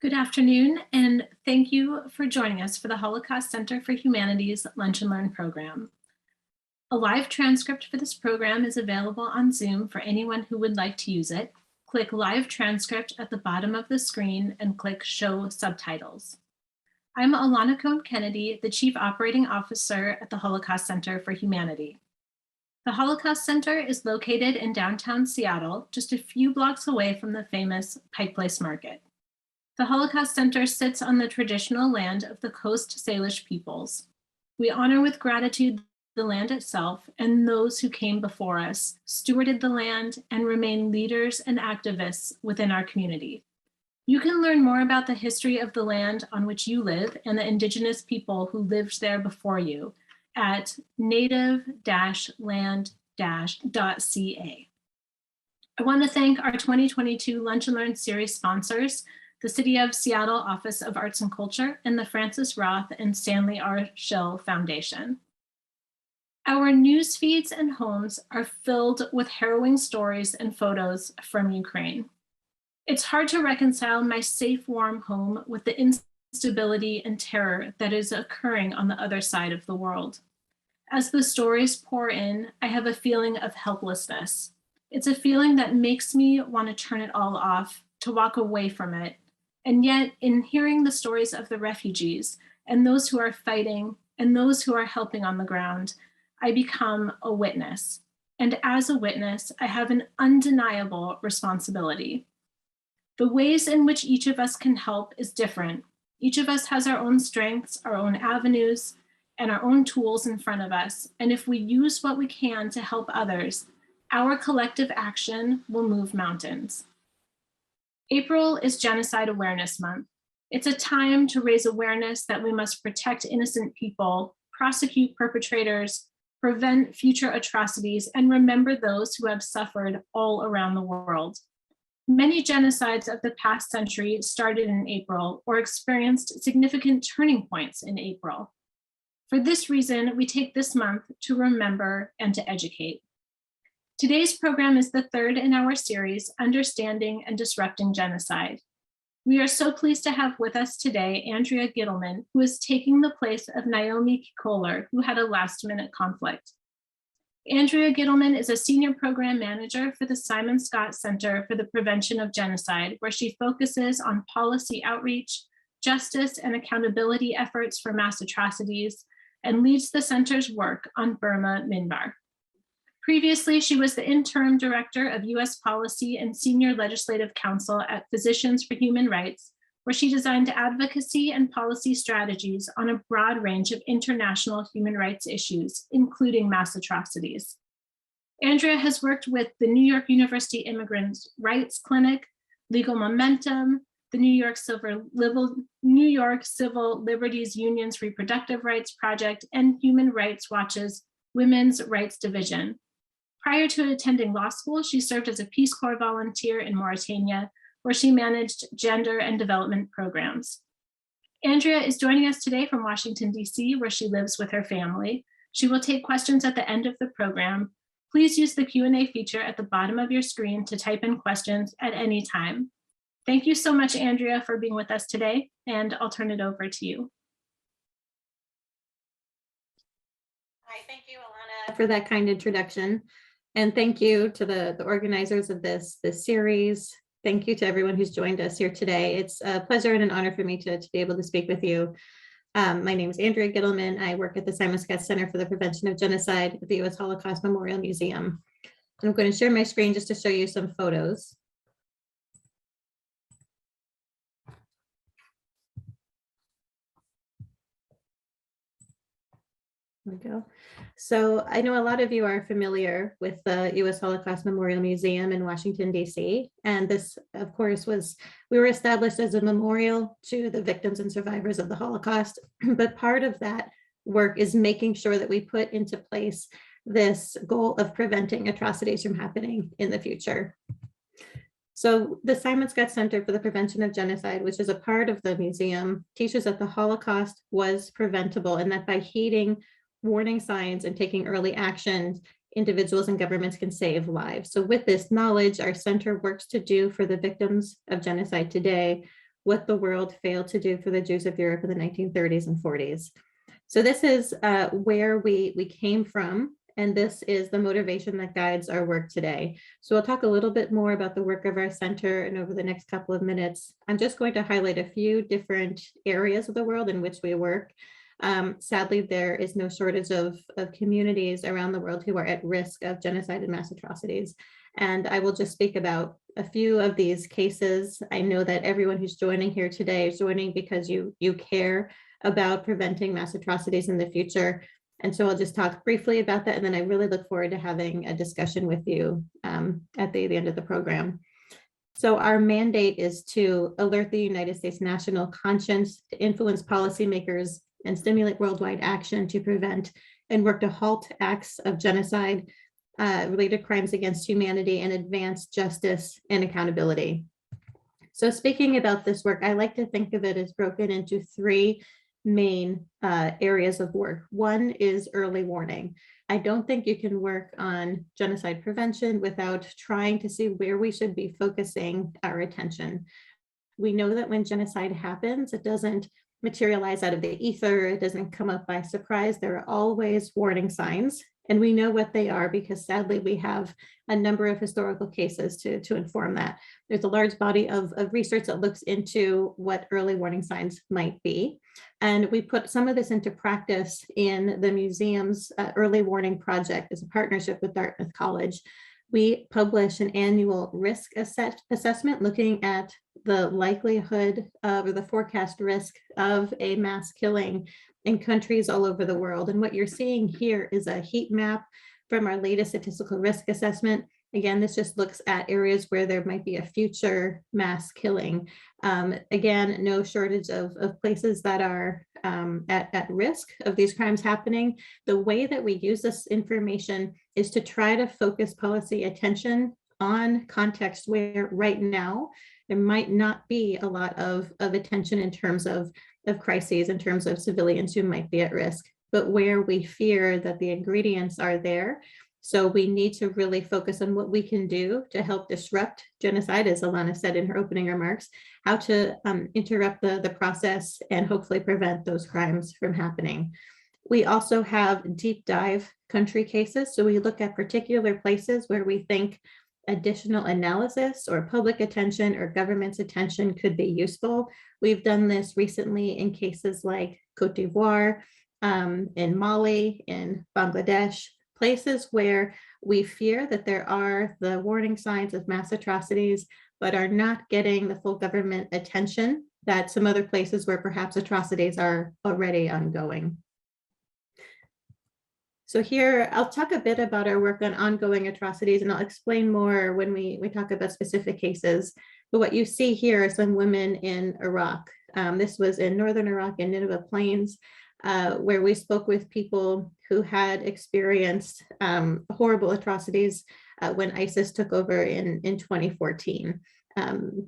Good afternoon, and thank you for joining us for the Holocaust Center for Humanities Lunch and Learn program. A live transcript for this program is available on Zoom for anyone who would like to use it. Click Live Transcript at the bottom of the screen and click Show Subtitles. I'm Alana Cohn-Kennedy, the Chief Operating Officer at the Holocaust Center for Humanity. The Holocaust Center is located in downtown Seattle, just a few blocks away from the famous Pike Place Market. The Holocaust Center sits on the traditional land of the Coast Salish peoples. We honor with gratitude the land itself and those who came before us, stewarded the land, and remain leaders and activists within our community. You can learn more about the history of the land on which you live and the Indigenous people who lived there before you at native-land-.ca. I want to thank our 2022 Lunch and Learn series sponsors, the City of Seattle Office of Arts and Culture, and the Francis Roth and Stanley R. Schill Foundation. Our news feeds and homes are filled with harrowing stories and photos from Ukraine. It's hard to reconcile my safe, warm home with the instability and terror that is occurring on the other side of the world. As the stories pour in, I have a feeling of helplessness. It's a feeling that makes me want to turn it all off, to walk away from it. And yet, in hearing the stories of the refugees and those who are fighting and those who are helping on the ground, I become a witness. And as a witness, I have an undeniable responsibility. The ways in which each of us can help is different. Each of us has our own strengths, our own avenues, and our own tools in front of us. And if we use what we can to help others, our collective action will move mountains. April is Genocide Awareness Month. It's a time to raise awareness that we must protect innocent people, prosecute perpetrators, prevent future atrocities, and remember those who have suffered all around the world. Many genocides of the past century started in April or experienced significant turning points in April. For this reason, we take this month to remember and to educate. Today's program is the third in our series, Understanding and Disrupting Genocide. We are so pleased to have with us today Andrea Gittleman, who is taking the place of Naomi Kohler, who had a last-minute conflict. Andrea Gittleman is a senior program manager for the Simon-Skjodt Center for the Prevention of Genocide, where she focuses on policy outreach, justice and accountability efforts for mass atrocities, and leads the center's work on Burma, Myanmar. Previously, she was the interim director of U.S. policy and senior legislative counsel at Physicians for Human Rights, where she designed advocacy and policy strategies on a broad range of international human rights issues, including mass atrocities. Andrea has worked with the New York University Immigrant Rights Clinic, Legal Momentum, the New York Civil Liberties Union's Reproductive Rights Project, and Human Rights Watch's Women's Rights Division. Prior to attending law school, she served as a Peace Corps volunteer in Mauritania, where she managed gender and development programs. Andrea is joining us today from Washington, D.C., where she lives with her family. She will take questions at the end of the program. Please use the Q&A feature at the bottom of your screen to type in questions at any time. Thank you so much, Andrea, for being with us today, and I'll turn it over to you. Hi, thank you, Alana, for that kind introduction. And thank you to the organizers of this series. Thank you to everyone who's joined us here today. It's a pleasure and an honor for me to be able to speak with you. My name is Andrea Gittleman. I work at the Simon-Skjodt Center for the Prevention of Genocide at the U.S. Holocaust Memorial Museum. I'm going to share my screen just to show you some photos. There we go. So I know a lot of you are familiar with the U.S. Holocaust Memorial Museum in Washington, D.C. And this, of course, we were established as a memorial to the victims and survivors of the Holocaust. But part of that work is making sure that we put into place this goal of preventing atrocities from happening in the future. So the Simon-Skjodt Center for the Prevention of Genocide, which is a part of the museum, teaches that the Holocaust was preventable and that by heeding warning signs and taking early action, individuals and governments can save lives. So with this knowledge, our center works to do for the victims of genocide today what the world failed to do for the Jews of Europe in the 1930s and 40s. So this is where we came from, and this is the motivation that guides our work today. So we'll talk a little bit more about the work of our center, and over the next couple of minutes, I'm just going to highlight a few different areas of the world in which we work. Sadly, there is no shortage of communities around the world who are at risk of genocide and mass atrocities. And I will just speak about a few of these cases. I know that everyone who's joining here today is joining because you care about preventing mass atrocities in the future. And so I'll just talk briefly about that. And then I really look forward to having a discussion with you at the end of the program. So our mandate is to alert the United States national conscience, to influence policymakers and stimulate worldwide action to prevent and work to halt acts of genocide, related crimes against humanity, and advance justice and accountability. So speaking about this work, I like to think of it as broken into three main areas of work. One is early warning. I don't think you can work on genocide prevention without trying to see where we should be focusing our attention. We know that when genocide happens, it doesn't materialize out of the ether. It doesn't come up by surprise. There are always warning signs, and we know what they are because sadly we have a number of historical cases to inform that. There's a large body of research that looks into what early warning signs might be. And we put some of this into practice in the museum's early warning project as a partnership with Dartmouth College. We publish an annual risk assessment looking at the likelihood of, or the forecast risk of, a mass killing in countries all over the world. And what you're seeing here is a heat map from our latest statistical risk assessment. Again, this just looks at areas where there might be a future mass killing. Again, no shortage of places that are at risk of these crimes happening. The way that we use this information is to try to focus policy attention on context where right now there might not be a lot of attention in terms of crises, in terms of civilians who might be at risk, but where we fear that the ingredients are there. So we need to really focus on what we can do to help disrupt genocide, as Alana said in her opening remarks, how to interrupt the process and hopefully prevent those crimes from happening. We also have deep dive country cases. So we look at particular places where we think additional analysis or public attention or government's attention could be useful. We've done this recently in cases like Cote d'Ivoire, in Mali, in Bangladesh, places where we fear that there are the warning signs of mass atrocities, but are not getting the full government attention that some other places where perhaps atrocities are already ongoing. So here, I'll talk a bit about our work on ongoing atrocities, and I'll explain more when we talk about specific cases. But what you see here are some women in Iraq. This was in northern Iraq in Nineveh Plains, where we spoke with people who had experienced horrible atrocities when ISIS took over in 2014.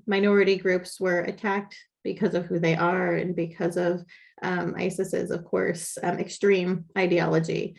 Minority groups were attacked because of who they are and because of ISIS's, of course, extreme ideology.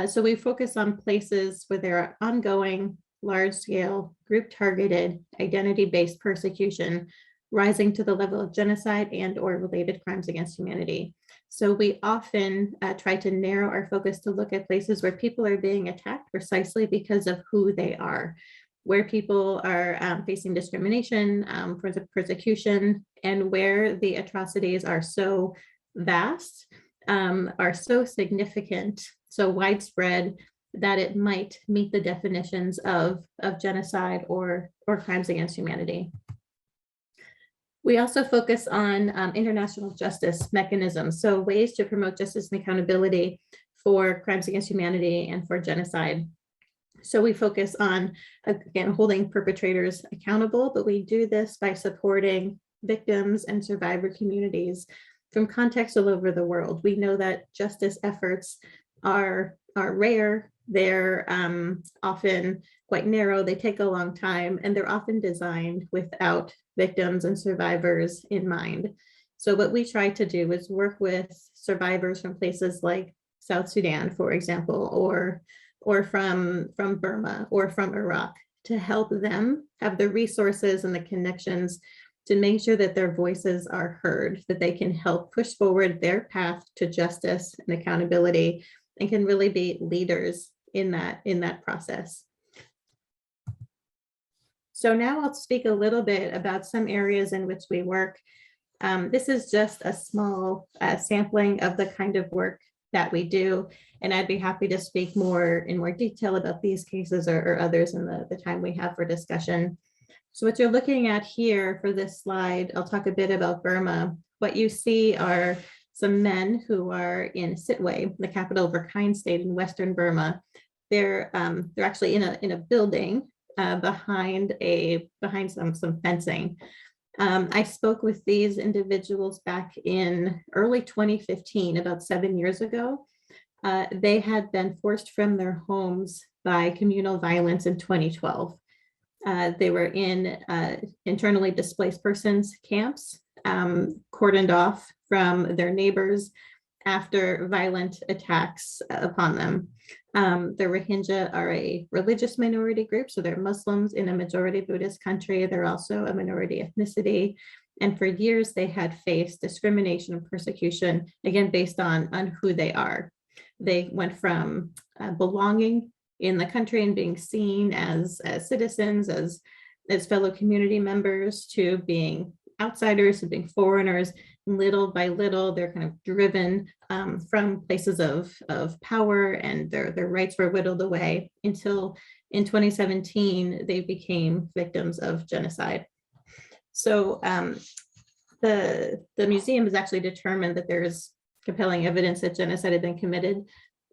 So we focus on places where there are ongoing, large-scale, group-targeted, identity-based persecution rising to the level of genocide and or related crimes against humanity. So we often try to narrow our focus to look at places where people are being attacked precisely because of who they are, where people are facing discrimination, for the persecution, and where the atrocities are so vast, are so significant, so widespread that it might meet the definitions of genocide or crimes against humanity. We also focus on international justice mechanisms, so ways to promote justice and accountability for crimes against humanity and for genocide. So we focus on, again, holding perpetrators accountable, but we do this by supporting victims and survivor communities from contexts all over the world. We know that justice efforts are rare, they're often quite narrow, they take a long time, and they're often designed without victims and survivors in mind. So what we try to do is work with survivors from places like South Sudan, for example, or from Burma or from Iraq, to help them have the resources and the connections to make sure that their voices are heard, that they can help push forward their path to justice and accountability, and can really be leaders in that process. So now I'll speak a little bit about some areas in which we work. This is just a small sampling of the kind of work that we do, and I'd be happy to speak in more detail about these cases or others in the time we have for discussion. So what you're looking at here for this slide, I'll talk a bit about Burma. What you see are some men who are in Sittwe, the capital of Rakhine State in Western Burma. They're actually in a building behind some fencing. I spoke with these individuals back in early 2015, about 7 years ago. They had been forced from their homes by communal violence in 2012. They were in internally displaced persons camps, cordoned off from their neighbors after violent attacks upon them. The Rohingya are a religious minority group, so they're Muslims in a majority Buddhist country. They're also a minority ethnicity. And for years, they had faced discrimination and persecution, again, based on who they are. They went from belonging in the country and being seen as citizens, as fellow community members, to being outsiders, to being foreigners. Little by little, they're kind of driven from places of power, and their rights were whittled away until in 2017, they became victims of genocide. So the museum has actually determined that there's compelling evidence that genocide had been committed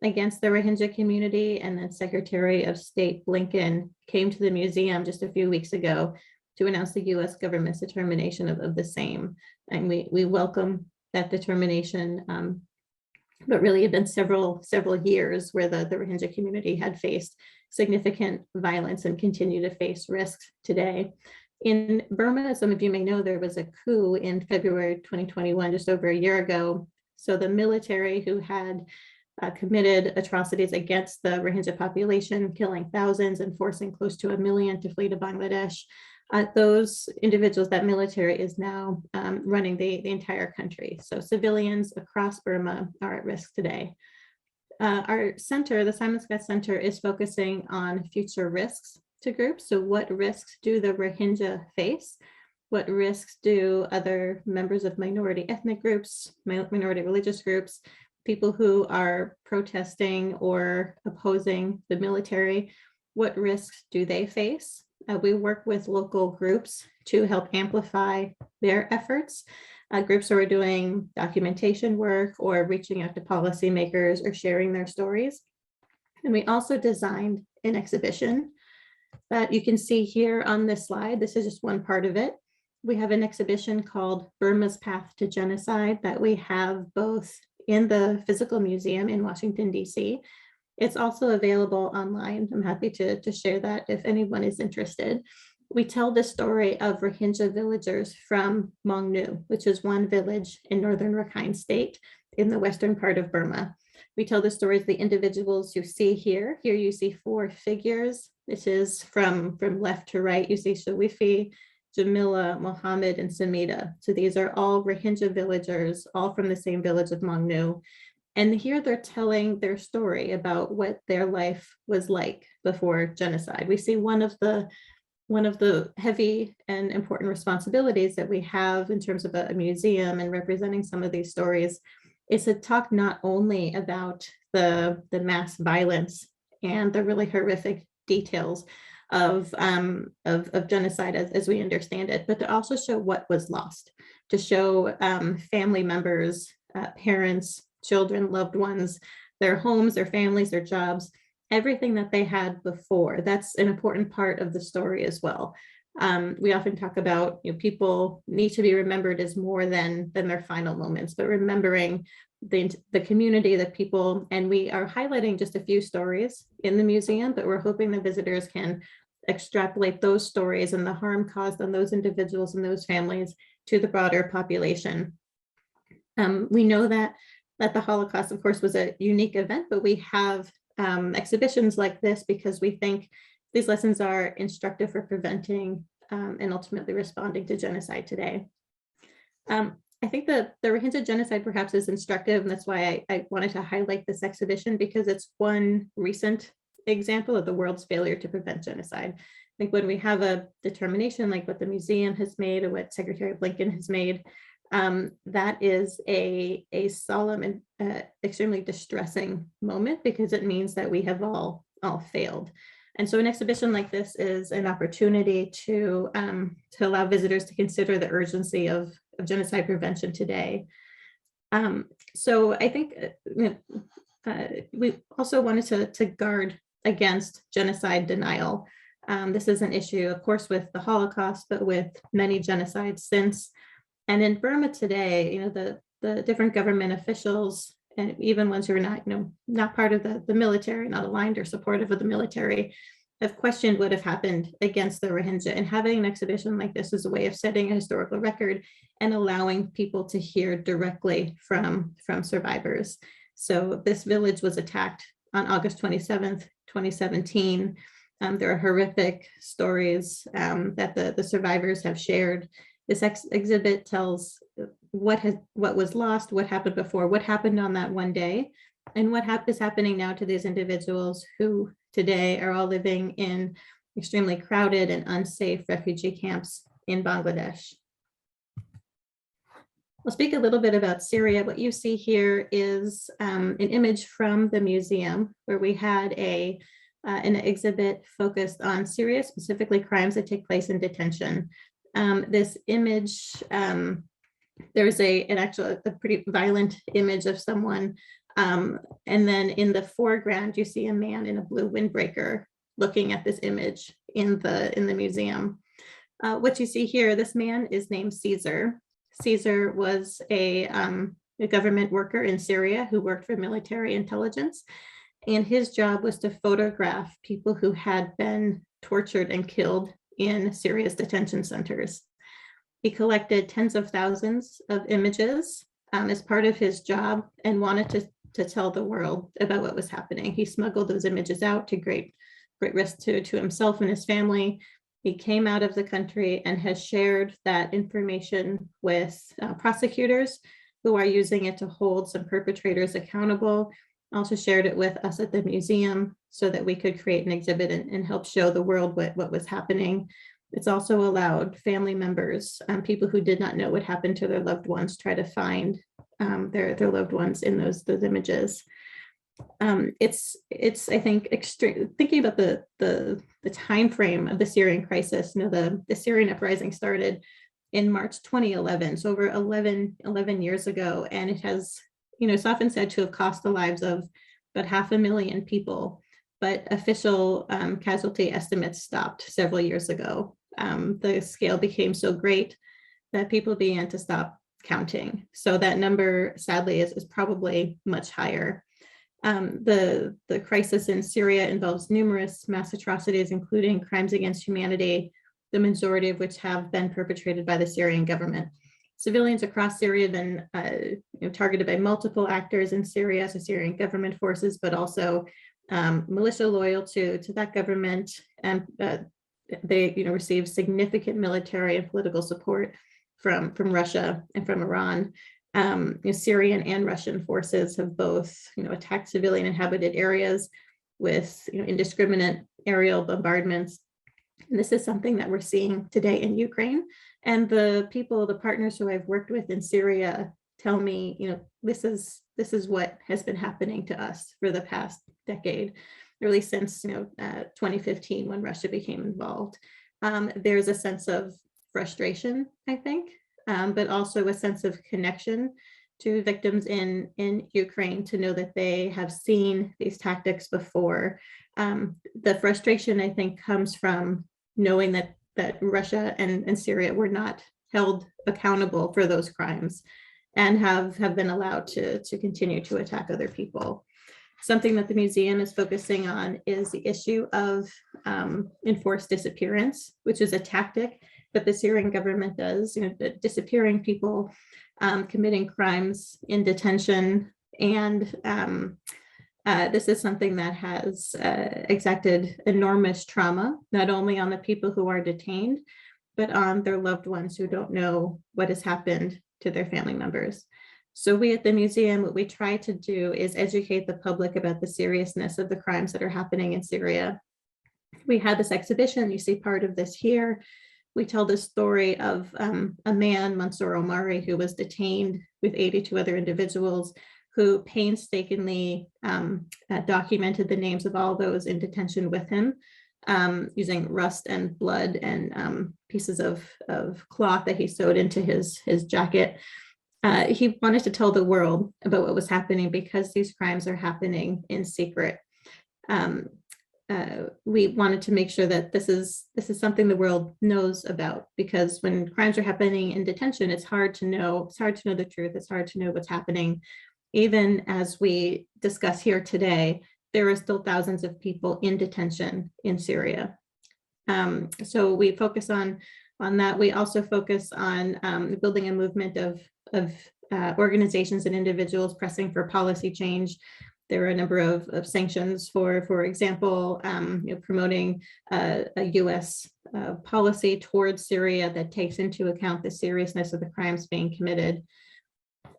against the Rohingya community, and then Secretary of State Blinken came to the museum just a few weeks ago to announce the US government's determination of the same. And we welcome that determination, but really had been several years where the Rohingya community had faced significant violence and continue to face risks today. In Burma, some of you may know, there was a coup in February 2021, just over a year ago. So the military, who had committed atrocities against the Rohingya population, killing thousands and forcing close to 1 million to flee to Bangladesh, those individuals, that military is now running the entire country. So civilians across Burma are at risk today. Our center, the Simon-Skjodt Center, is focusing on future risks to groups. So what risks do the Rohingya face? What risks do other members of minority ethnic groups, minority religious groups, people who are protesting or opposing the military, what risks do they face? We work with local groups to help amplify their efforts. Groups who are doing documentation work or reaching out to policymakers or sharing their stories. And we also designed an exhibition that you can see here on this slide. This is just one part of it. We have an exhibition called Burma's Path to Genocide that we have both in the physical museum in Washington, D.C. It's also available online. I'm happy to share that if anyone is interested. We tell the story of Rohingya villagers from Maung Nu, which is one village in northern Rakhine State in the western part of Burma. We tell the stories of the individuals you see here. Here you see 4 figures. This is from left to right. You see Shawifi, Jamila, Mohammed, and Samita. So these are all Rohingya villagers, all from the same village of Maung Nu. And here they're telling their story about what their life was like before genocide. We see one of the heavy and important responsibilities that we have in terms of a museum and representing some of these stories is to talk not only about the mass violence and the really horrific details of genocide as we understand it, but to also show what was lost, to show family members, parents, children, loved ones, their homes, their families, their jobs, everything that they had before. That's an important part of the story as well. We often talk about, people need to be remembered as more than their final moments, but remembering the community, the people, and we are highlighting just a few stories in the museum, but we're hoping the visitors can extrapolate those stories and the harm caused on those individuals and those families to the broader population. We know that the Holocaust, of course, was a unique event, but we have exhibitions like this because we think these lessons are instructive for preventing and ultimately responding to genocide today. I think the Rohingya genocide perhaps is instructive, and that's why I wanted to highlight this exhibition, because it's one recent example of the world's failure to prevent genocide. I think when we have a determination like what the museum has made or what Secretary Blinken has made, that is a solemn and extremely distressing moment, because it means that we have all failed. And so an exhibition like this is an opportunity to allow visitors to consider the urgency of genocide prevention today. So I think we also wanted to guard against genocide denial. This is an issue, of course, with the Holocaust, but with many genocides since. And in Burma today, the different government officials, and even ones who are not part of the military, not aligned or supportive of the military, have questioned what have happened against the Rohingya. And having an exhibition like this is a way of setting a historical record and allowing people to hear directly from survivors. So this village was attacked on August 27th, 2017. There are horrific stories that the survivors have shared. This exhibit tells what was lost, what happened before, what happened on that one day, and what is happening now to these individuals who today are all living in extremely crowded and unsafe refugee camps in Bangladesh. I'll speak a little bit about Syria. What you see here is an image from the museum where we had an exhibit focused on Syria, specifically crimes that take place in detention. This image, there's a pretty violent image of someone. And then in the foreground, you see a man in a blue windbreaker looking at this image in the museum. What you see here, this man is named Caesar. Caesar was a government worker in Syria who worked for military intelligence. And his job was to photograph people who had been tortured and killed in Syria's detention centers. He collected tens of thousands of images as part of his job and wanted to tell the world about what was happening. He smuggled those images out to great risk to himself and his family. He came out of the country and has shared that information with prosecutors who are using it to hold some perpetrators accountable. Also shared it with us at the museum so that we could create an exhibit and help show the world what was happening. It's also allowed family members, people who did not know what happened to their loved ones, try to find their loved ones in those images. It's I think extreme, thinking about the time frame of the Syrian crisis. The Syrian uprising started in March 2011, so over 11 years ago, and it has, it's often said to have cost the lives of about 500,000 people, but official casualty estimates stopped several years ago. The scale became so great that people began to stop counting. So that number, sadly, is probably much higher. The crisis in Syria involves numerous mass atrocities, including crimes against humanity, the majority of which have been perpetrated by the Syrian government. Civilians across Syria have been targeted by multiple actors in Syria, so Syrian government forces, but also militia loyal to that government, and they receive significant military and political support from Russia and from Iran. Syrian and Russian forces have both attacked civilian inhabited areas with indiscriminate aerial bombardments. And this is something that we're seeing today in Ukraine. And the partners who I've worked with in Syria tell me, this is what has been happening to us for the past decade, really since 2015 when Russia became involved. There's a sense of frustration, I think, but also a sense of connection to victims in Ukraine to know that they have seen these tactics before. The frustration, I think, comes from knowing that Russia and Syria were not held accountable for those crimes and have been allowed to continue to attack other people. Something that the museum is focusing on is the issue of enforced disappearance, which is a tactic that the Syrian government does, disappearing people, committing crimes in detention. And this is something that has exacted enormous trauma, not only on the people who are detained, but on their loved ones who don't know what has happened to their family members. So we at the museum, what we try to do is educate the public about the seriousness of the crimes that are happening in Syria. We had this exhibition, you see part of this here. We tell the story of a man, Mansour Omari, who was detained with 82 other individuals, who painstakingly documented the names of all those in detention with him, using rust and blood and pieces of cloth that he sewed into his jacket. He wanted to tell the world about what was happening because these crimes are happening in secret. We wanted to make sure that this is something the world knows about, because when crimes are happening in detention, it's hard to know the truth. It's hard to know what's happening. Even as we discuss here today, there are still thousands of people in detention in Syria. So we focus on that. We also focus on building a movement of organizations and individuals pressing for policy change. There are a number of sanctions, for example, promoting a US policy towards Syria that takes into account the seriousness of the crimes being committed.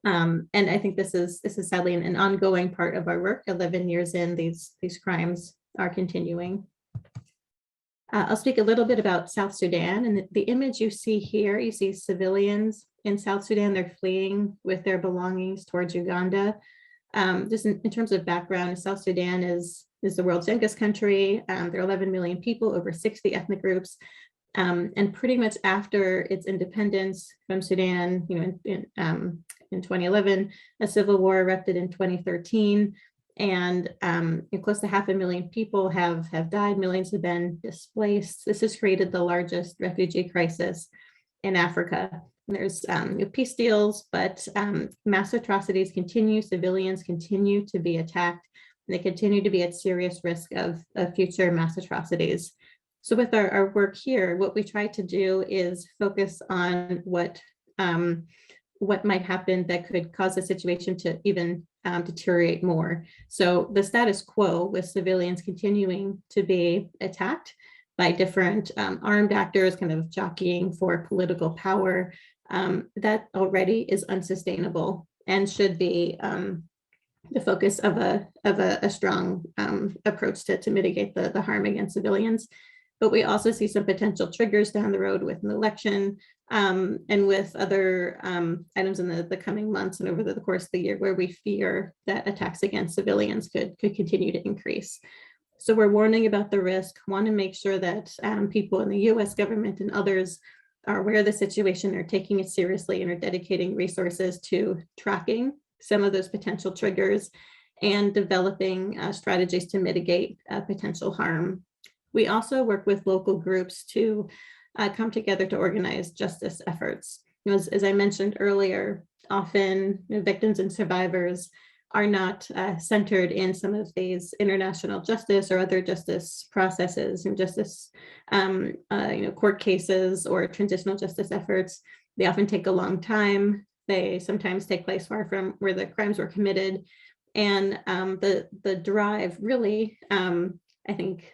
And I think this is sadly an ongoing part of our work. 11 years in, these crimes are continuing. I'll speak a little bit about South Sudan, and the image you see here, you see civilians in South Sudan. They're fleeing with their belongings towards Uganda. Just in terms of background, South Sudan is the world's youngest country. There are 11 million people, over 60 ethnic groups. And pretty much after its independence from Sudan, in 2011, a civil war erupted in 2013, and close to 500,000 people have died. Millions have been displaced. This has created the largest refugee crisis in Africa. There's peace deals, but mass atrocities continue. Civilians continue to be attacked, and they continue to be at serious risk of future mass atrocities. So with our work here, what we try to do is focus on what might happen that could cause the situation to even deteriorate more. So the status quo, with civilians continuing to be attacked by different armed actors kind of jockeying for political power, that already is unsustainable and should be the focus of a strong approach to mitigate the harm against civilians. But we also see some potential triggers down the road with an election and with other items in the coming months and over the course of the year, where we fear that attacks against civilians could continue to increase. So we're warning about the risk, want to make sure that people in the US government and others are aware of the situation, are taking it seriously, and are dedicating resources to tracking some of those potential triggers and developing strategies to mitigate potential harm. We also work with local groups to come together to organize justice efforts. As I mentioned earlier, often victims and survivors are not centered in some of these international justice or other justice processes and justice, court cases or transitional justice efforts. They often take a long time. They sometimes take place far from where the crimes were committed. And the drive really, I think,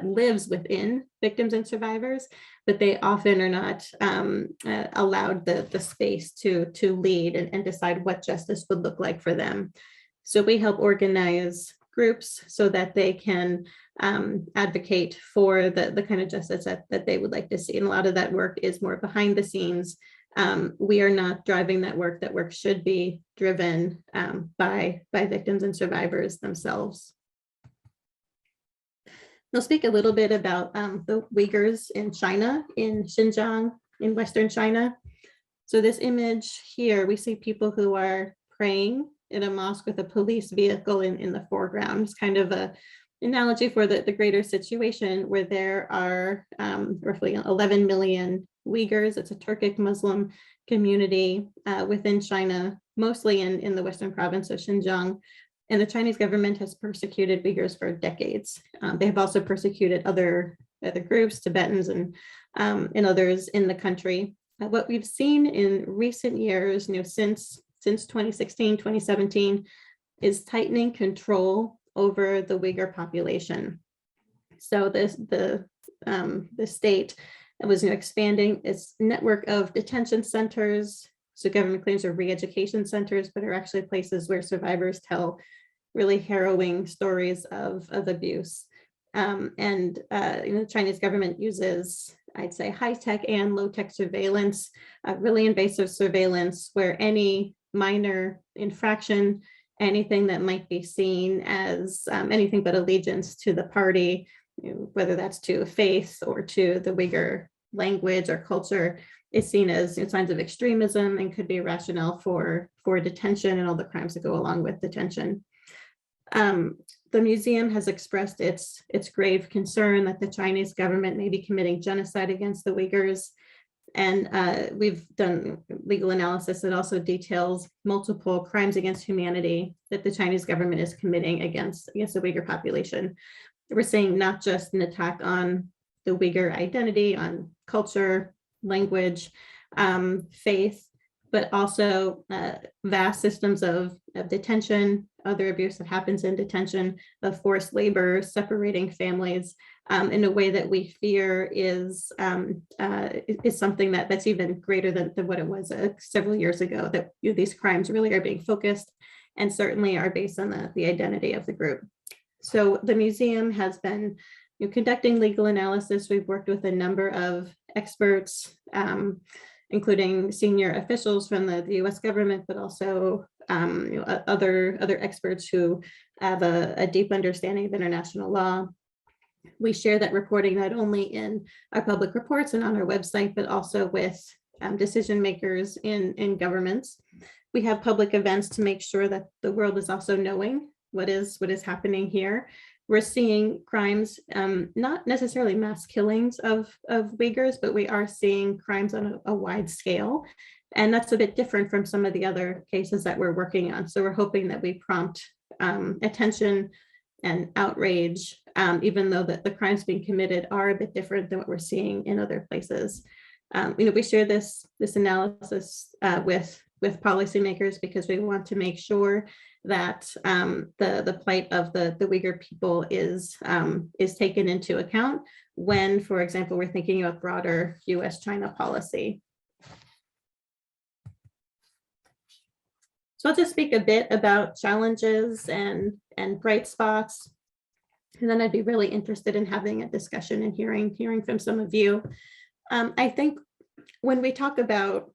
lives within victims and survivors, but they often are not allowed the space to lead and decide what justice would look like for them. So we help organize groups so that they can advocate for the kind of justice that they would like to see. And a lot of that work is more behind the scenes. We are not driving that work. That work should be driven by victims and survivors themselves. I'll speak a little bit about the Uyghurs in China, in Xinjiang, in Western China. So this image here, we see people who are praying in a mosque with a police vehicle in the foreground. It's kind of an analogy for the greater situation, where there are roughly 11 million Uyghurs. It's a Turkic Muslim community within China, mostly in the Western province of Xinjiang. And the Chinese government has persecuted Uyghurs for decades. They have also persecuted other groups, Tibetans and others in the country. What we've seen in recent years, since 2016, 2017, is tightening control over the Uyghur population. So the state It was expanding its network of detention centers. So government claims are re-education centers, but are actually places where survivors tell really harrowing stories of abuse. The Chinese government uses, I'd say, high-tech and low-tech surveillance, really invasive surveillance, where any minor infraction, anything that might be seen as anything but allegiance to the party, whether that's to faith or to the Uyghur language or culture, is seen as signs of extremism and could be a rationale for detention and all the crimes that go along with detention. The museum has expressed its grave concern that the Chinese government may be committing genocide against the Uyghurs. And we've done legal analysis that also details multiple crimes against humanity that the Chinese government is committing against the Uyghur population. We're seeing not just an attack on the Uyghur identity, on culture, language, faith, but also vast systems of detention, other abuse that happens in detention, of forced labor, separating families in a way that we fear is something that's even greater than what it was several years ago, that these crimes really are being focused and certainly are based on the identity of the group. So the museum has been conducting legal analysis. We've worked with a number of experts, including senior officials from the US government, but also other experts who have a deep understanding of international law. We share that reporting not only in our public reports and on our website, but also with decision makers in governments. We have public events to make sure that the world is also knowing what is happening here. We're seeing crimes, not necessarily mass killings of Uyghurs, but we are seeing crimes on a wide scale. And that's a bit different from some of the other cases that we're working on. So we're hoping that we prompt attention and outrage, even though the crimes being committed are a bit different than what we're seeing in other places. We share this analysis with policymakers because we want to make sure that the plight of the Uyghur people is taken into account when, for example, we're thinking about broader US-China policy. So I'll just speak a bit about challenges and bright spots, and then I'd be really interested in having a discussion and hearing from some of you. I think when we talk about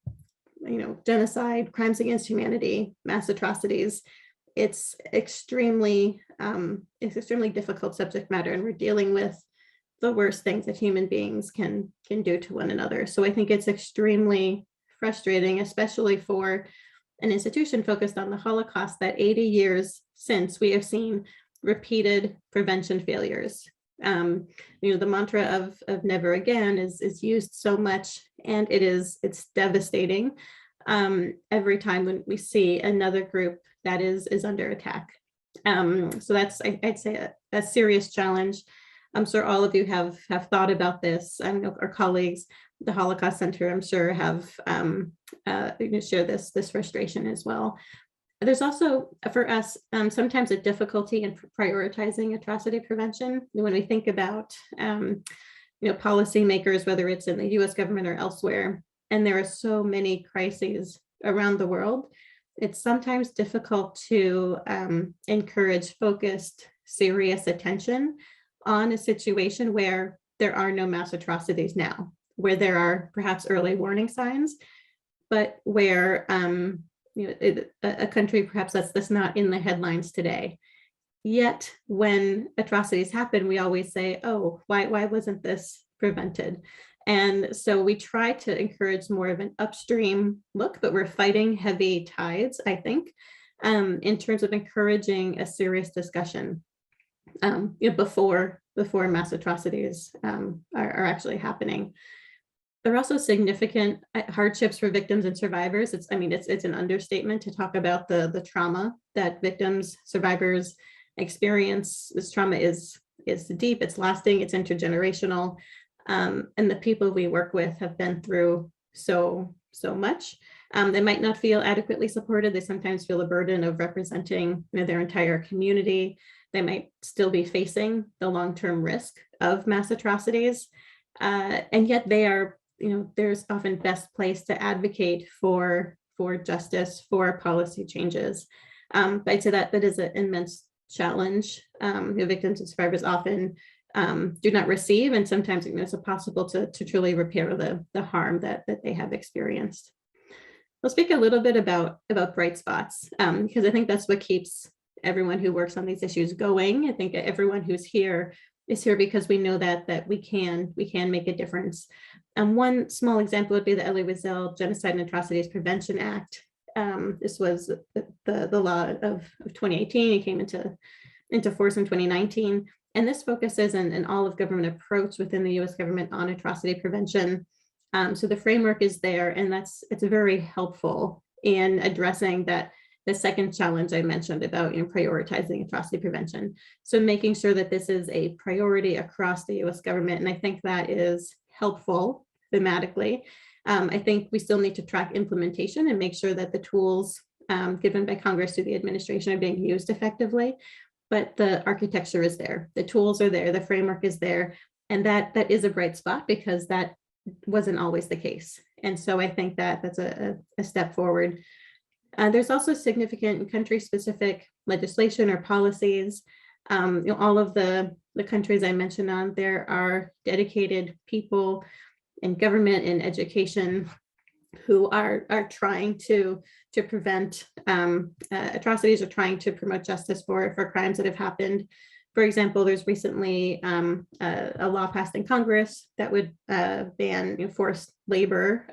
genocide, crimes against humanity, mass atrocities, it's extremely difficult subject matter, and we're dealing with the worst things that human beings can do to one another. So I think it's extremely frustrating, especially for an institution focused on the Holocaust, that 80 years since we have seen repeated prevention failures. The mantra of never again is used so much, and it's devastating every time when we see another group that is under attack. So that's, I'd say, a serious challenge. I'm sure all of you have thought about this. I know our colleagues, the Holocaust Center, I'm sure have share this frustration as well. There's also, for us, sometimes a difficulty in prioritizing atrocity prevention. When we think about policymakers, whether it's in the US government or elsewhere, and there are so many crises around the world, it's sometimes difficult to encourage focused, serious attention on a situation where there are no mass atrocities now, where there are perhaps early warning signs, but where a country perhaps that's not in the headlines today. Yet when atrocities happen, we always say, oh, why wasn't this prevented? And so we try to encourage more of an upstream look, but we're fighting heavy tides, I think, in terms of encouraging a serious discussion before mass atrocities are actually happening. There are also significant hardships for victims and survivors. It's an understatement to talk about the trauma that victims, survivors experience. This trauma is deep, it's lasting, it's intergenerational. And the people we work with have been through so much. They might not feel adequately supported. They sometimes feel a burden of representing their entire community. They might still be facing the long-term risk of mass atrocities. And yet they are, there's often best place to advocate for justice, for policy changes. I'd say that is an immense challenge. Victims and survivors often do not receive, and sometimes it's impossible to truly repair the harm that they have experienced. I'll speak a little bit about bright spots, because I think that's what keeps everyone who works on these issues going. I think everyone who's here is here because we know that we can make a difference. One small example would be the Elie Wiesel Genocide and Atrocities Prevention Act. This was the law of 2018. It came into force in 2019. And this focuses on an all-of-government approach within the US government on atrocity prevention. So the framework is there, and it's very helpful in addressing the second challenge I mentioned about prioritizing atrocity prevention. So making sure that this is a priority across the US government, and I think that is helpful thematically. I think we still need to track implementation and make sure that the tools given by Congress to the administration are being used effectively. But the architecture is there, the tools are there, the framework is there, and that is a bright spot because that wasn't always the case. And so I think that's a step forward. There's also significant country-specific legislation or policies. All of the countries I mentioned on there are dedicated people in government and education who are trying to prevent atrocities or trying to promote justice for crimes that have happened. For example, there's recently a law passed in Congress that would ban forced labor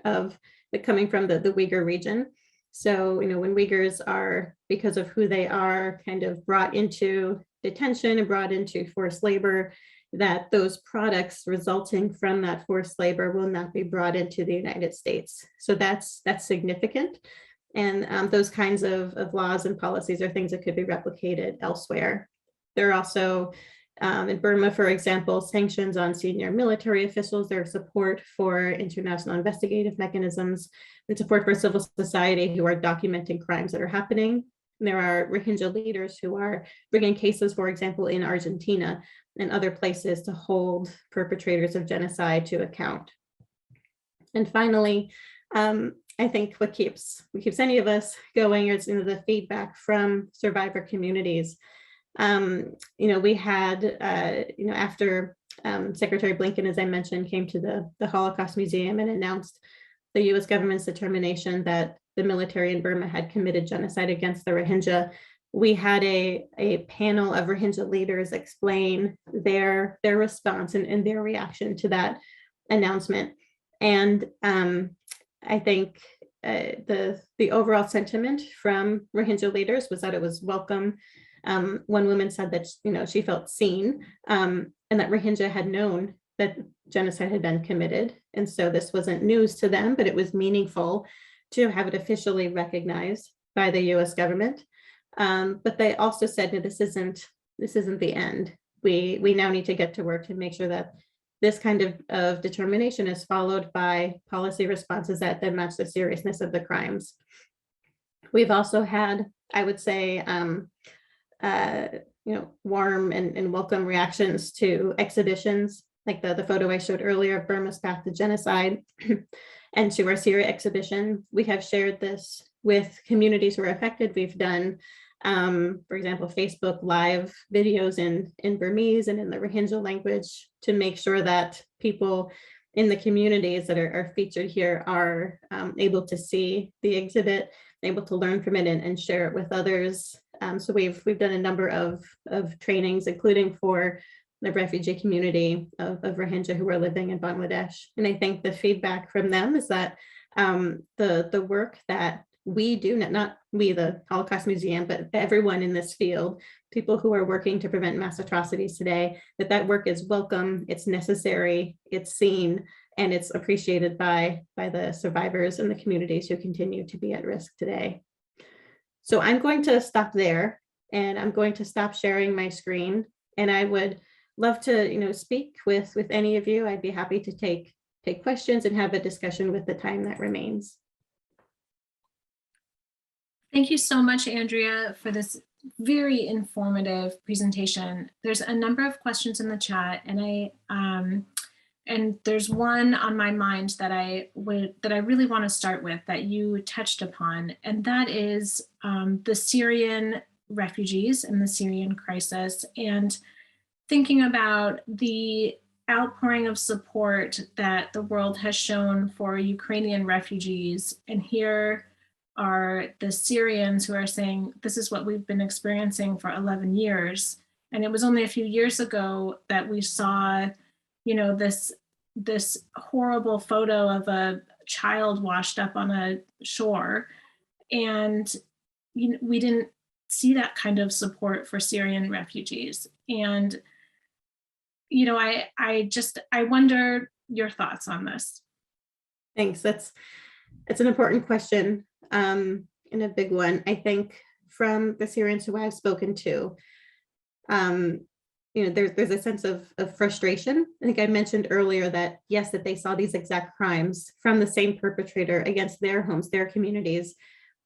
coming from the Uyghur region. So, when Uyghurs are, because of who they are, kind of brought into detention and brought into forced labor, that those products resulting from that forced labor will not be brought into the United States. So that's significant. And those kinds of laws and policies are things that could be replicated elsewhere. There are also, in Burma, for example, sanctions on senior military officials. There are support for international investigative mechanisms and support for civil society who are documenting crimes that are happening. And there are Rohingya leaders who are bringing cases, for example, in Argentina and other places to hold perpetrators of genocide to account. And finally, I think what keeps any of us going is the feedback from survivor communities. We had, after Secretary Blinken, as I mentioned, came to the Holocaust Museum and announced the US government's determination that the military in Burma had committed genocide against the Rohingya, we had a panel of Rohingya leaders explain their response and their reaction to that announcement. And I think the overall sentiment from Rohingya leaders was that it was welcome. One woman said that she felt seen, and that Rohingya had known that genocide had been committed, and so this wasn't news to them, but it was meaningful to have it officially recognized by the U.S. government. But they also said, no, this isn't the end. We now need to get to work to make sure that this kind of determination is followed by policy responses that match the seriousness of the crimes. We've also had, I would say, warm and welcome reactions to exhibitions, like the photo I showed earlier of Burma's Path to Genocide and to our Syria exhibition. We have shared this with communities who are affected. We've done, for example, Facebook Live videos in Burmese and in the Rohingya language to make sure that people in the communities that are featured here are able to see the exhibit, able to learn from it and share it with others. So we've done a number of trainings, including for the refugee community of Rohingya who are living in Bangladesh. And I think the feedback from them is that the work that we do, not we, the Holocaust Museum, but everyone in this field, people who are working to prevent mass atrocities today, that work is welcome, it's necessary, it's seen, and it's appreciated by the survivors and the communities who continue to be at risk today. So I'm going to stop there, and I'm going to stop sharing my screen, and I would love to speak with any of you. I'd be happy to take questions and have a discussion with the time that remains. Thank you so much, Andrea, for this very informative presentation. There's a number of questions in the chat, and and there's one on my mind that I really want to start with that you touched upon, and that is the Syrian refugees and the Syrian crisis, and thinking about the outpouring of support that the world has shown for Ukrainian refugees. And here are the Syrians who are saying, this is what we've been experiencing for 11 years. And it was only a few years ago that we saw, you know, this horrible photo of a child washed up on a shore. And we didn't see that kind of support for Syrian refugees. And I wonder your thoughts on this. Thanks. That's an important question, and a big one. I think from the Syrians who I've spoken to, there's a sense of frustration. I think I mentioned earlier that, yes, that they saw these exact crimes from the same perpetrator against their homes, their communities,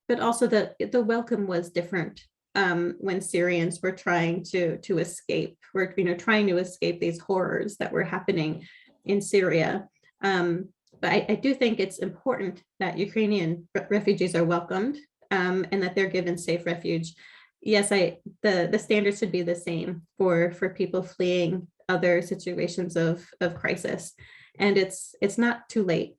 but also the welcome was different. When Syrians were trying to escape, were trying to escape these horrors that were happening in Syria. But I do think it's important that Ukrainian refugees are welcomed, and that they're given safe refuge. Yes, the standards should be the same for people fleeing other situations of crisis, and it's not too late.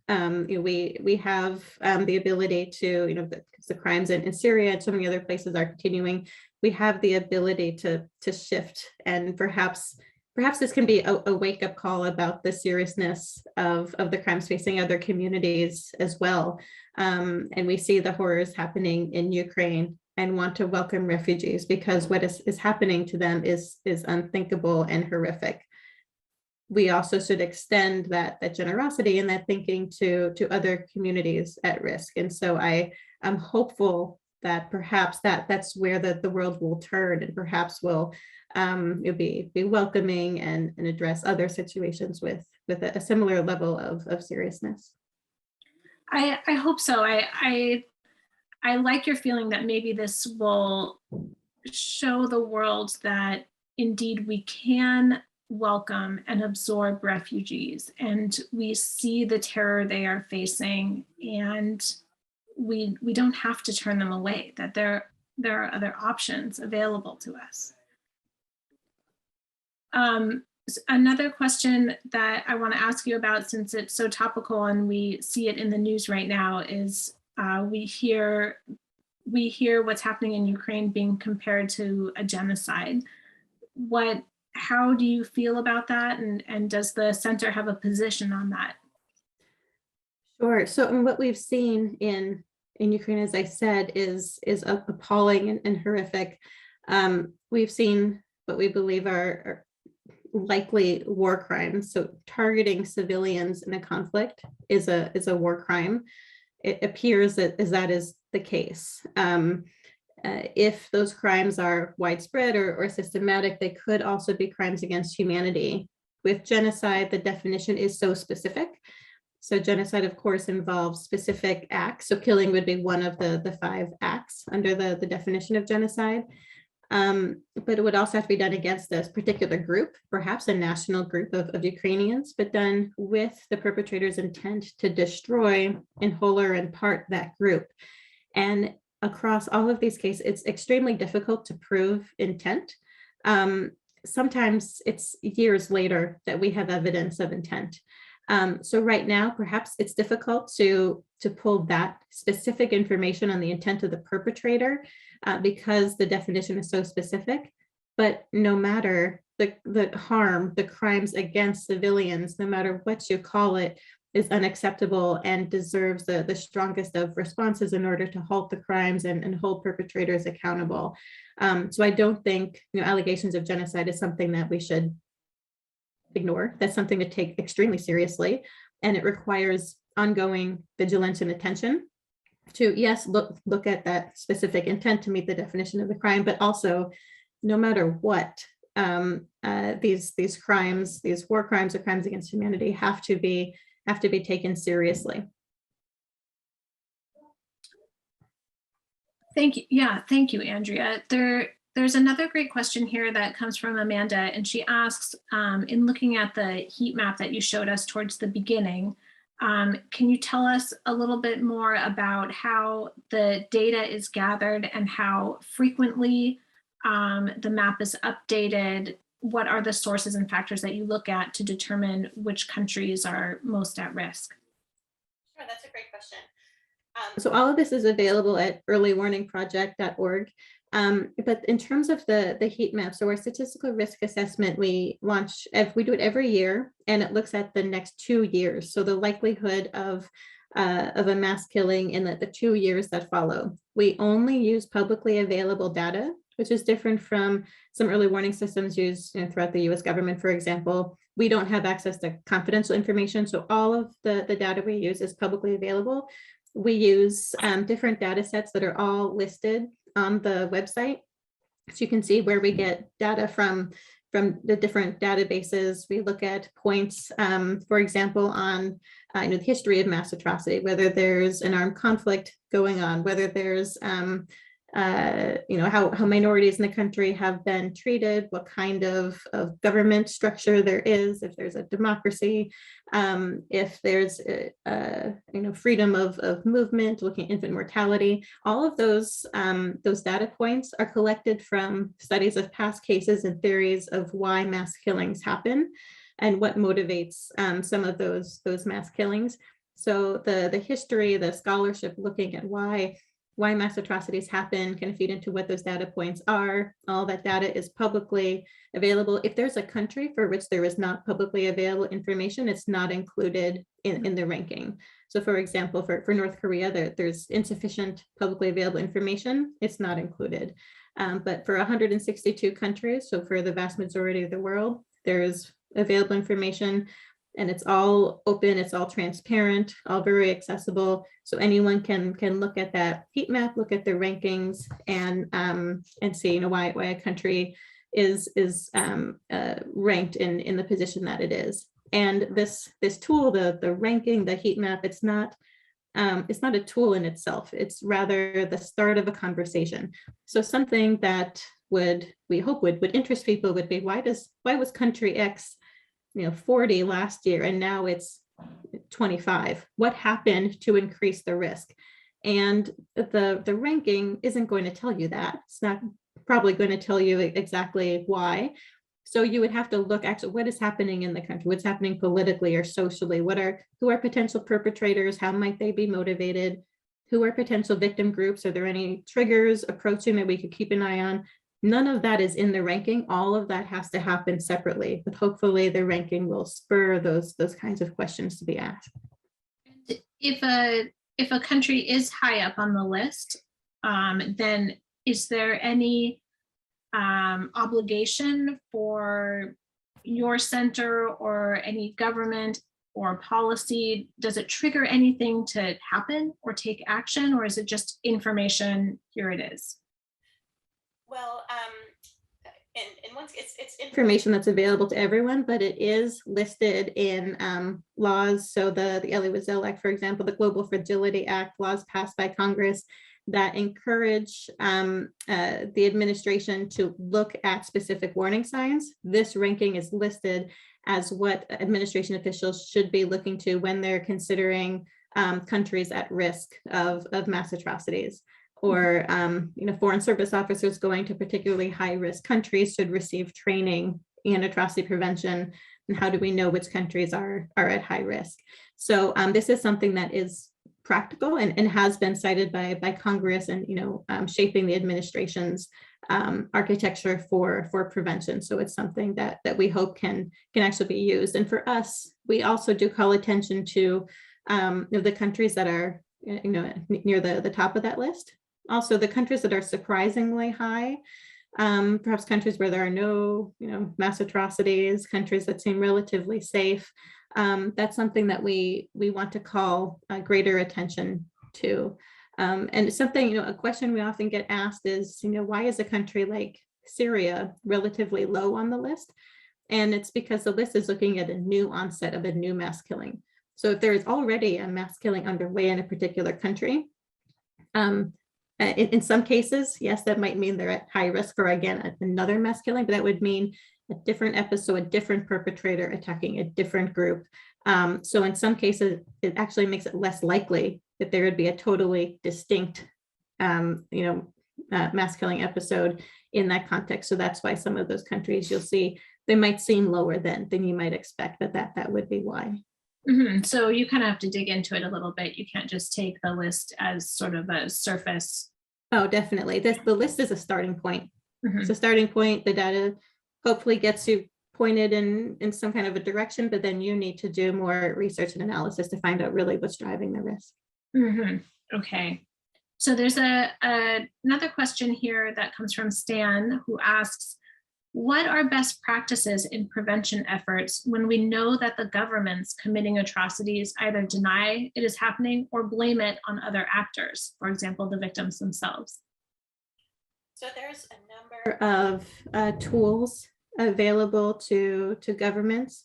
We have the ability to, the crimes in Syria and so many other places are continuing. We have the ability to shift, and perhaps this can be a wake-up call about the seriousness of the crimes facing other communities as well. And we see the horrors happening in Ukraine and want to welcome refugees because what is happening to them is unthinkable and horrific. We also should extend that generosity and that thinking to other communities at risk. And so I'm hopeful that perhaps that's where the world will turn, and perhaps will be welcoming and address other situations with a similar level of seriousness. I hope so. I like your feeling that maybe this will show the world that indeed we can welcome and absorb refugees, and we see the terror they are facing, and we don't have to turn them away, that there are other options available to us. Another question that I want to ask you about, since it's so topical and we see it in the news right now, is we hear what's happening in Ukraine being compared to a genocide. How do you feel about that? And does the center have a position on that? Sure. So what we've seen in Ukraine, as I said, is appalling and horrific. We've seen what we believe are likely war crimes. So targeting civilians in a conflict is a war crime. It appears that that is the case. If those crimes are widespread or systematic, they could also be crimes against humanity. With genocide, the definition is so specific. So genocide, of course, involves specific acts. So killing would be one of the 5 acts under the definition of genocide. But it would also have to be done against this particular group, perhaps a national group of Ukrainians, but done with the perpetrator's intent to destroy in whole or in part that group. And across all of these cases, it's extremely difficult to prove intent. Sometimes it's years later that we have evidence of intent. So right now, perhaps it's difficult to pull that specific information on the intent of the perpetrator because the definition is so specific. But no matter the harm, the crimes against civilians, no matter what you call it, is unacceptable and deserves the strongest of responses in order to halt the crimes and hold perpetrators accountable. So I don't think allegations of genocide is something that we should ignore. That's something to take extremely seriously, and it requires ongoing vigilance and attention to, yes, look at that specific intent to meet the definition of the crime, but also no matter what, these crimes, these war crimes or crimes against humanity have to be taken seriously. Thank you. Yeah, thank you, Andrea. There's another great question here that comes from Amanda, and she asks, in looking at the heat map that you showed us towards the beginning, can you tell us a little bit more about how the data is gathered and how frequently the map is updated? What are the sources and factors that you look at to determine which countries are most at risk? Sure, that's a great question. So all of this is available at earlywarningproject.org. But in terms of the heat map, so our statistical risk assessment, we do it every year, and it looks at the next 2 years. So the likelihood of a mass killing in the 2 years that follow. We only use publicly available data, which is different from some early warning systems used throughout the US government, for example. We don't have access to confidential information, so all of the data we use is publicly available. We use different data sets that are all listed on the website. So you can see where we get data from the different databases. We look at points, for example, on the history of mass atrocity, whether there's an armed conflict going on, whether there's how minorities in the country have been treated, what kind of government structure there is, if there's a democracy, if there's freedom of movement, looking at infant mortality. All of those data points are collected from studies of past cases and theories of why mass killings happen and what motivates some of those mass killings. So the history, the scholarship looking at why mass atrocities happen can feed into what those data points are. All that data is publicly available. If there's a country for which there is not publicly available information, it's not included in the ranking. So for example, for North Korea, there's insufficient publicly available information, it's not included. But for 162 countries, so for the vast majority of the world, there's available information. And it's all open, it's all transparent, all very accessible. So anyone can look at that heat map, look at the rankings, and see why a country is ranked in the position that it is. And this tool, the ranking, the heat map, it's not a tool in itself. It's rather the start of a conversation. So something that we hope would interest people would be, why was country X 40 last year and now it's 25? What happened to increase the risk? And the ranking isn't going to tell you that. It's not probably going to tell you exactly why. So you would have to look actually what is happening in the country, what's happening politically or socially, who are potential perpetrators, how might they be motivated, who are potential victim groups, are there any triggers approaching that we could keep an eye on? None of that is in the ranking. All of that has to happen separately, but hopefully the ranking will spur those kinds of questions to be asked. If a country is high up on the list, then is there any obligation for your center or any government or policy? Does it trigger anything to happen or take action, or is it just information, here it is? Well, and once it's information that's available to everyone, but it is listed in laws. So the Elie Wiesel Act, for example, the Global Fragility Act, laws passed by Congress that encourage the administration to look at specific warning signs. This ranking is listed as what administration officials should be looking to when they're considering countries at risk of mass atrocities. Or foreign service officers going to particularly high-risk countries should receive training in atrocity prevention. And how do we know which countries are at high risk? So this is something that is practical and has been cited by Congress and shaping the administration's architecture for prevention. So it's something that we hope can actually be used. And for us, we also do call attention to the countries that are near the top of that list. Also, the countries that are surprisingly high, perhaps countries where there are no, mass atrocities, countries that seem relatively safe. That's something that we want to call greater attention to. And something, a question we often get asked is, why is a country like Syria relatively low on the list? And it's because the list is looking at a new onset of a new mass killing. So if there is already a mass killing underway in a particular country, in some cases, yes, that might mean they're at high risk for, again, another mass killing, but that would mean a different episode, a different perpetrator attacking a different group. So in some cases, it actually makes it less likely that there would be a totally distinct, mass killing episode in that context. So that's why some of those countries you'll see, they might seem lower than you might expect, but that would be why. So you kind of have to dig into it a little bit. You can't just take the list as sort of a surface. Oh, definitely. The list is a starting point. It's a starting point. The data hopefully gets you pointed in some kind of a direction, but then you need to do more research and analysis to find out really what's driving the risk. Okay. So there's another question here that comes from Stan, who asks, what are best practices in prevention efforts when we know that the governments committing atrocities either deny it is happening or blame it on other actors, for example, the victims themselves? So there's a number of tools available to governments,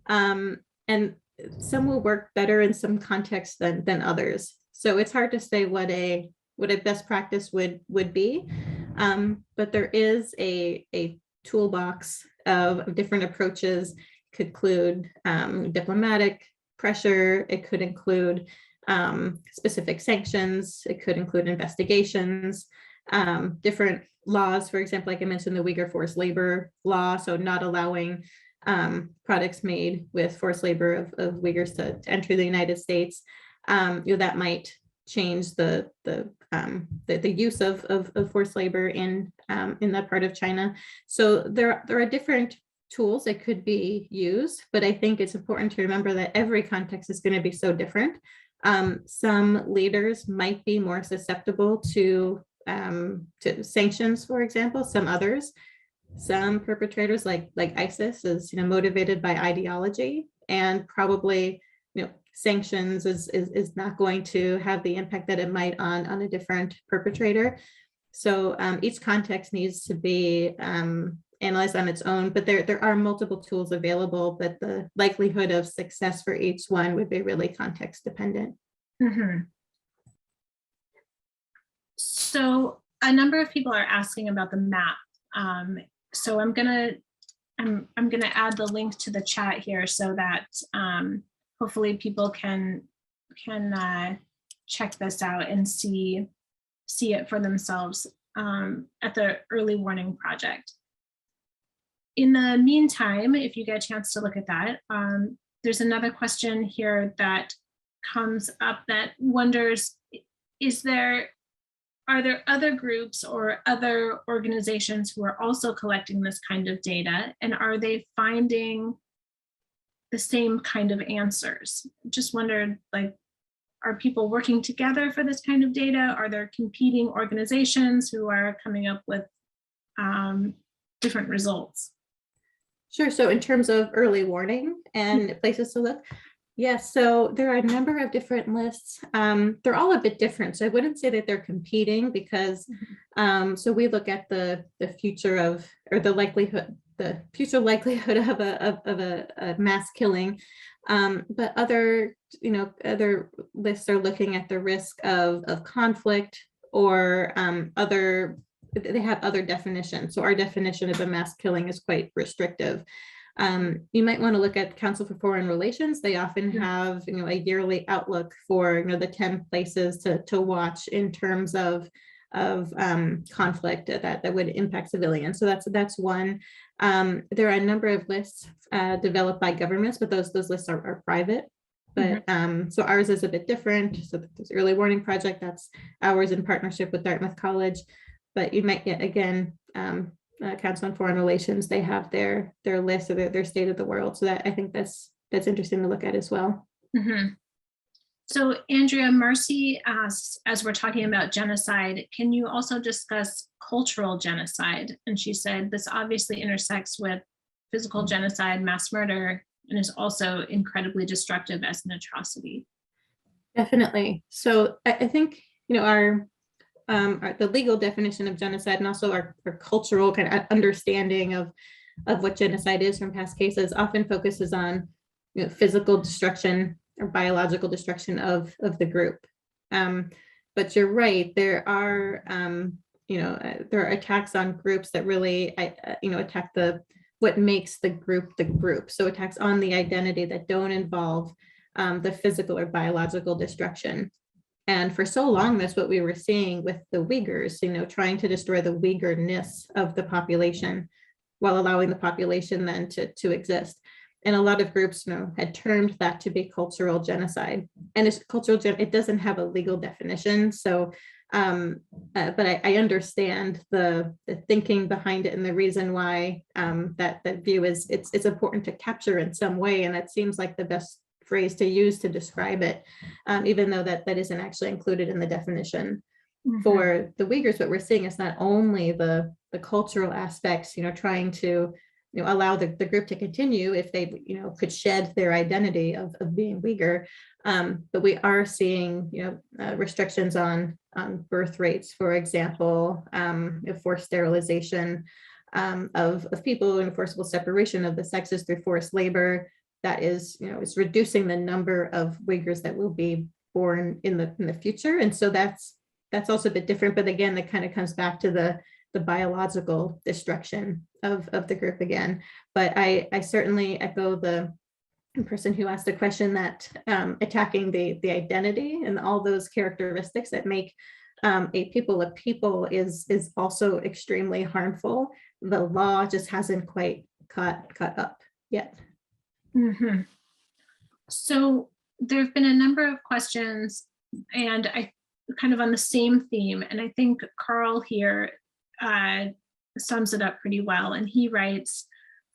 and some will work better in some contexts than others. So it's hard to say what a best practice would be, but there is a toolbox of different approaches. It could include diplomatic pressure. It could include specific sanctions. It could include investigations, different laws. For example, like I mentioned, the Uyghur forced labor law, so not allowing products made with forced labor of Uyghurs to enter the United States. That might change the use of forced labor in that part of China. So there are different tools that could be used, but I think it's important to remember that every context is going to be so different. Some leaders might be more susceptible to sanctions, for example. Some others, some perpetrators like ISIS is motivated by ideology, and probably sanctions is not going to have the impact that it might on a different perpetrator. So each context needs to be analyzed on its own, but there are multiple tools available, but the likelihood of success for each one would be really context dependent. So a number of people are asking about the map. So I'm gonna add the link to the chat here so that hopefully people can check this out and see it for themselves at the Early Warning Project. In the meantime, if you get a chance to look at that, there's another question here that comes up that wonders, are there other groups or other organizations who are also collecting this kind of data, and are they finding the same kind of answers? Just wondered, are people working together for this kind of data? Are there competing organizations who are coming up with different results? Sure. So in terms of early warning and places to look, yes. So there are a number of different lists. They're all a bit different. So I wouldn't say that they're competing, because so we look at the future of, or the future likelihood of a mass killing. But other lists are looking at the risk of conflict, or they have other definitions. So our definition of a mass killing is quite restrictive. You might want to look at Council for Foreign Relations. They often have a yearly outlook for the 10 places to watch in terms of conflict that would impact civilians. So that's one. There are a number of lists developed by governments, but those lists are private. But so ours is a bit different. So there's Early Warning Project, that's ours in partnership with Dartmouth College. But you might get, again, Council on Foreign Relations, they have their list of their state of the world. So that, I think that's interesting to look at as well. So Andrea, Marcy asks, as we're talking about genocide, can you also discuss cultural genocide? And she said, this obviously intersects with physical genocide, mass murder, and is also incredibly destructive as an atrocity. Definitely. So I think, the legal definition of genocide, and also our cultural kind of understanding of what genocide is from past cases, often focuses on physical destruction or biological destruction of the group. but you're right. There are, there are attacks on groups that really, attack what makes the group the group. So attacks on the identity that don't involve the physical or biological destruction. And for so long, that's what we were seeing with the Uyghurs, trying to destroy the Uyghur-ness of the population while allowing the population then to exist. And a lot of groups, had termed that to be cultural genocide. And it's it doesn't have a legal definition. So, but I understand the thinking behind it and the reason why that view is it's important to capture in some way. And that seems like the best phrase to use to describe it, even though that isn't actually included in the definition. For the Uyghurs, what we're seeing is not only the cultural aspects, trying to allow the group to continue if they could shed their identity of being Uyghur, but we are seeing restrictions on birth rates, for example, forced sterilization of people, and forcible separation of the sexes through forced labor. That is is reducing the number of Uyghurs that will be born in the future. And so that's also a bit different, but again, that kind of comes back to the biological destruction of the group again. But I certainly echo the person who asked the question that attacking the identity and all those characteristics that make a people is also extremely harmful. The law just hasn't quite caught up yet. So there have been a number of questions, and I kind of on the same theme, and I think Carl here sums it up pretty well. And he writes,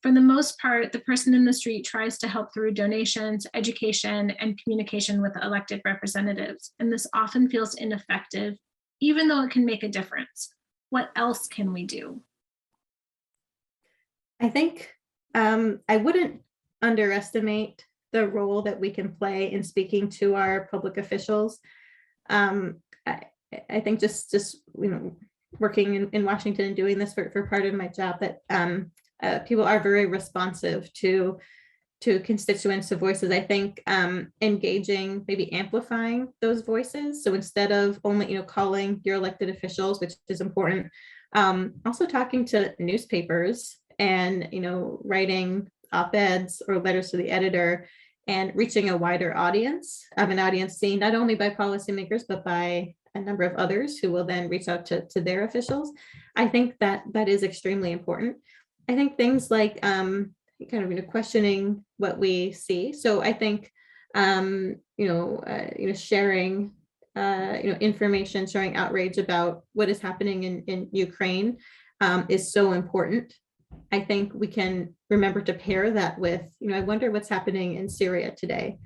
for the most part, the person in the street tries to help through donations, education, and communication with elected representatives. And this often feels ineffective, even though it can make a difference. What else can we do? I think I wouldn't underestimate the role that we can play in speaking to our public officials. I think just working in Washington and doing this for part of my job, that people are very responsive to constituents of voices. I think engaging, maybe amplifying those voices. So instead of only calling your elected officials, which is important, also talking to newspapers and writing op-eds or letters to the editor and reaching a wider audience, an audience seen not only by policymakers but by a number of others who will then reach out to their officials. I think that is extremely important. I think things like kind of questioning what we see. So I think sharing information, showing outrage about what is happening in Ukraine is so important. I think we can remember to pair that with, I wonder what's happening in Syria today.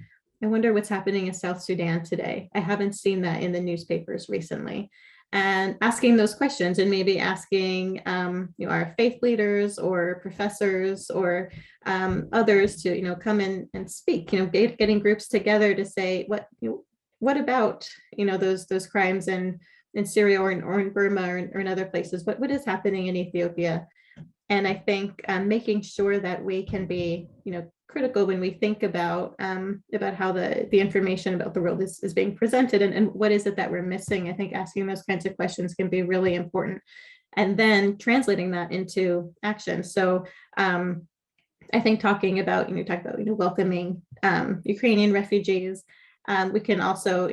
I wonder what's happening in South Sudan today. I haven't seen that in the newspapers recently. And asking those questions, and maybe asking our faith leaders or professors or others to come in and speak, getting groups together to say, what about those crimes in Syria or in Burma or in other places? What is happening in Ethiopia? And I think making sure that we can be, critical when we think about how the information about the world is being presented, and what is it that we're missing. I think asking those kinds of questions can be really important, and then translating that into action. So I think talking about, welcoming Ukrainian refugees. We can also,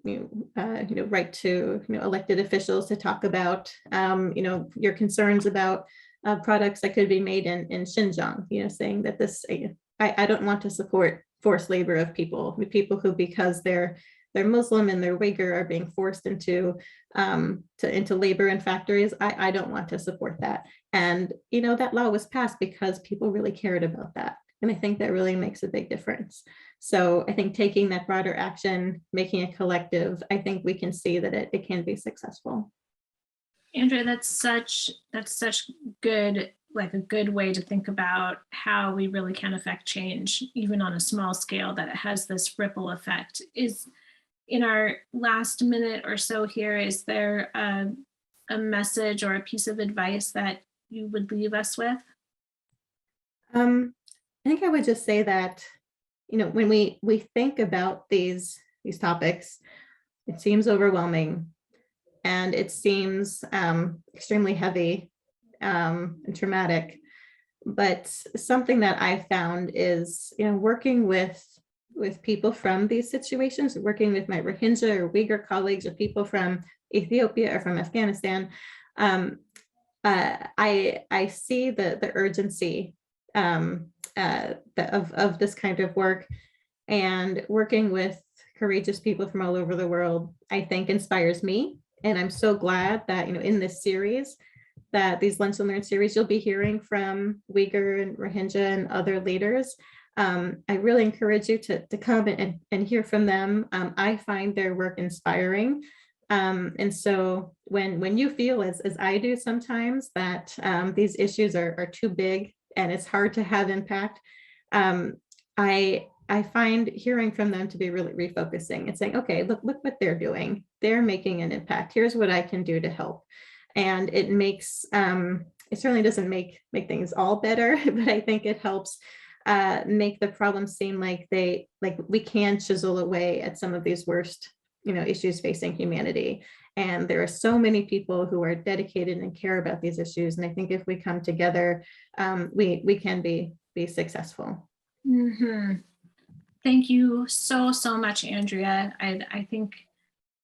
write to elected officials to talk about your concerns about products that could be made in Xinjiang, saying that this, I don't want to support forced labor of people who, because they're Muslim and they're Uyghur, are being forced into labor in factories. I don't want to support that. And, that law was passed because people really cared about that. And I think that really makes a big difference. So I think taking that broader action, making it collective, I think we can see that it can be successful. Andrea, that's such good, a good way to think about how we really can affect change, even on a small scale, that it has this ripple effect. Is, in our last minute or so here, is there a message or a piece of advice that you would leave us with? I think I would just say that, when we think about these topics, It seems overwhelming, and it seems extremely heavy and traumatic. But something that I found is, working with people from these situations, working with my Rohingya or Uyghur colleagues or people from Ethiopia or from Afghanistan, I see the urgency of this kind of work, and working with courageous people from all over the world, I think inspires me. And I'm so glad that, in this series, that these Lunch and Learn series, you'll be hearing from Uyghur and Rohingya and other leaders. I really encourage you to come and hear from them. I find their work inspiring. And so when you feel, as I do sometimes, that these issues are too big and it's hard to have impact, I find hearing from them to be really refocusing and saying, okay, look what they're doing. They're making an impact. Here's what I can do to help. And it makes, it certainly doesn't make things all better, but I think it helps make the problem seem like we can chisel away at some of these worst, issues facing humanity. And there are so many people who are dedicated and care about these issues. And I think if we come together, we can be successful. Mm-hmm. Thank you so much, Andrea. I think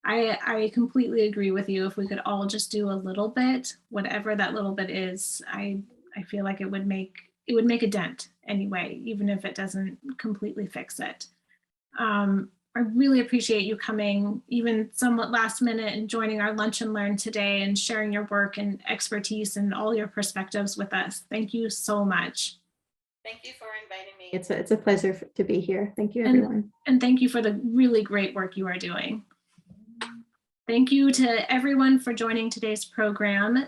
I completely agree with you. If we could all just do a little bit, whatever that little bit is, I feel like it would make a dent anyway, even if it doesn't completely fix it. I really appreciate you coming, even somewhat last minute, and joining our Lunch and Learn today and sharing your work and expertise and all your perspectives with us. Thank you so much. Thank you for inviting me. It's a pleasure to be here. Thank you, everyone. And thank you for the really great work you are doing. Thank you to everyone for joining today's program.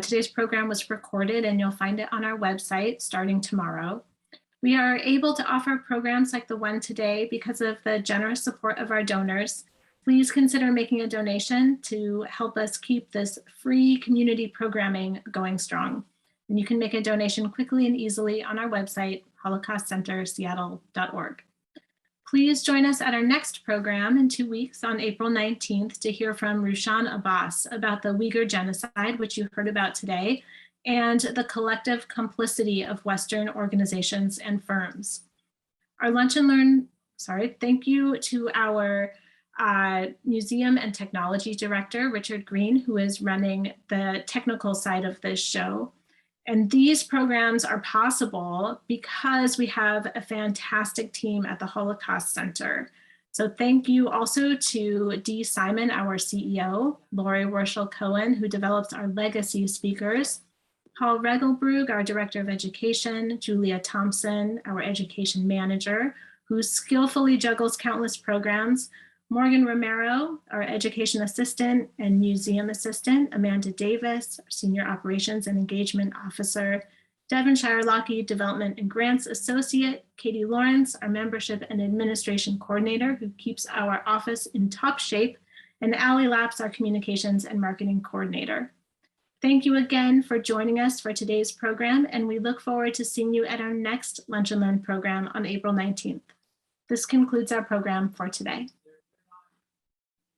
Today's program was recorded and you'll find it on our website starting tomorrow. We are able to offer programs like the one today because of the generous support of our donors. Please consider making a donation to help us keep this free community programming going strong. And you can make a donation quickly and easily on our website, holocaustcenterseattle.org. Please join us at our next program in 2 weeks on April 19th to hear from Rushan Abbas about the Uyghur genocide, which you heard about today, and the collective complicity of Western organizations and firms. Our Lunch and Learn, thank you to our Museum and Technology Director, Richard Green, who is running the technical side of this show. And these programs are possible because we have a fantastic team at the Holocaust Center. So thank you also to Dee Simon, our CEO, Lori Worshel-Cohen, who develops our legacy speakers, Paul Regelbrug, our Director of Education, Julia Thompson, our Education Manager, who skillfully juggles countless programs, Morgan Romero, our Education Assistant and Museum Assistant, Amanda Davis, our Senior Operations and Engagement Officer, Devin Shirelocke, Development and Grants Associate, Katie Lawrence, our Membership and Administration Coordinator, who keeps our office in top shape, and Allie Laps, our Communications and Marketing Coordinator. Thank you again for joining us for today's program, and we look forward to seeing you at our next Lunch and Learn program on April 19th. This concludes our program for today.